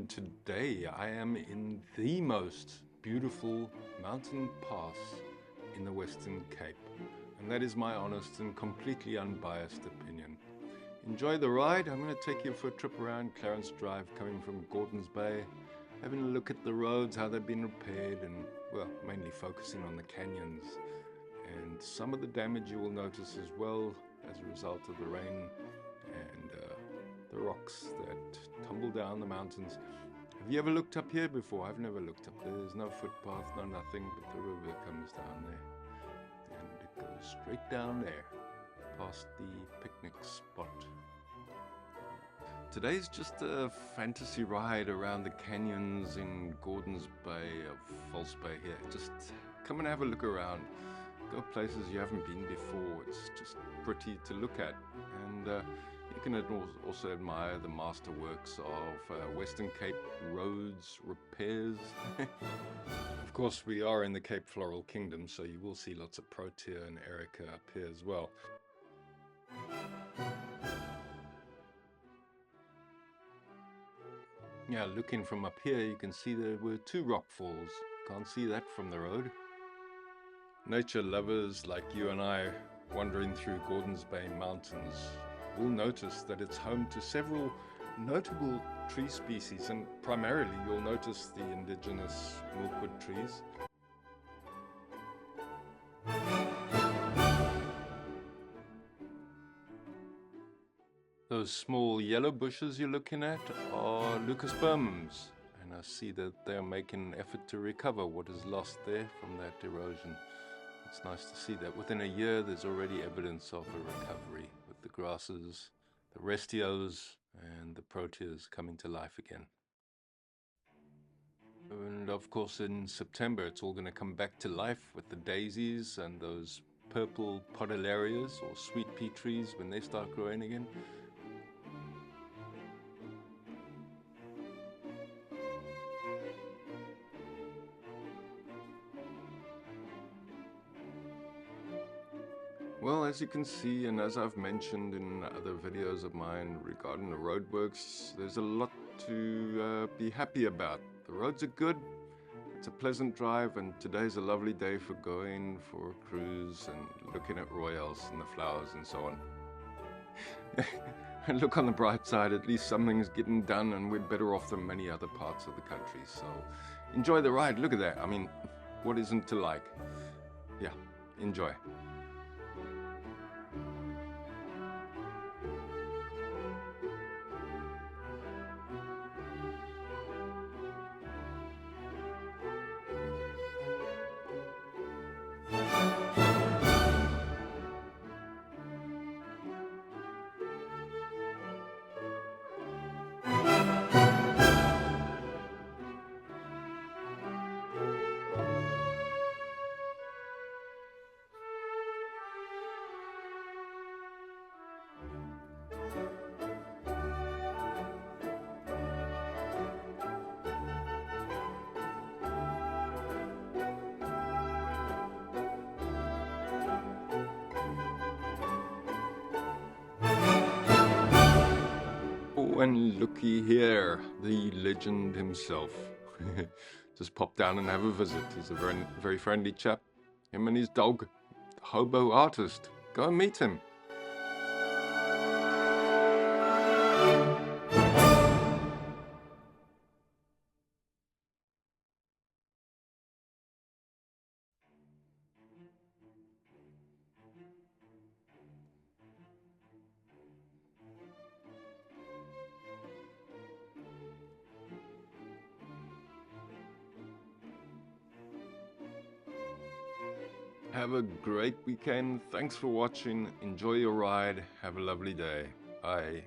and today I am in the most beautiful mountain pass in the Western Cape, and that is my honest and completely unbiased opinion. Enjoy the ride. I'm going to take you for a trip around Clarence Drive coming from Gordons Bay, having a look at the roads, how they've been repaired, and well, mainly focusing on the canyons and some of the damage you will notice as well as a result of the rain and the rocks that tumble down the mountains. Have you ever looked up here before? I've never looked up there. There's no footpath, no nothing, but the river comes down there and it goes straight down there past the picnic spot. Today's just a fantasy ride around the canyons in Gordons Bay of False Bay here. Just come and have a look around. Go places you haven't been before. It's just pretty to look at, and you can also admire the masterworks of Western Cape roads repairs. Of course, we are in the Cape Floral Kingdom, so you will see lots of protea and erica up here as well. Yeah, looking from up here, you can see there were two rock falls. Can't see that from the road. Nature lovers like you and I wandering through Gordons Bay Mountains will notice that it's home to several notable tree species, and primarily you'll notice the indigenous milkwood trees. Those small yellow bushes you're looking at are leucospermums, and I see that they're making an effort to recover what is lost there from that erosion. It's nice to see that within a year there's already evidence of a recovery, with the grasses, the restios and the proteas coming to life again. And of course in September it's all going to come back to life with the daisies and those purple podalerias or sweet pea trees when they start growing again. Well, as you can see, and as I've mentioned in other videos of mine regarding the roadworks, there's a lot to be happy about. The roads are good, it's a pleasant drive, and today's a lovely day for going for a cruise and looking at royals and the flowers and so on. And look on the bright side, at least something's getting done and we're better off than many other parts of the country. So enjoy the ride. Look at that. I mean, what isn't to like? Yeah, enjoy. And looky here, the legend himself. Just pop down and have a visit. He's a very friendly chap. Him and his dog, the Hobo Artist. Go and meet him. Have a great weekend. Thanks for watching. Enjoy your ride. Have a lovely day. Bye.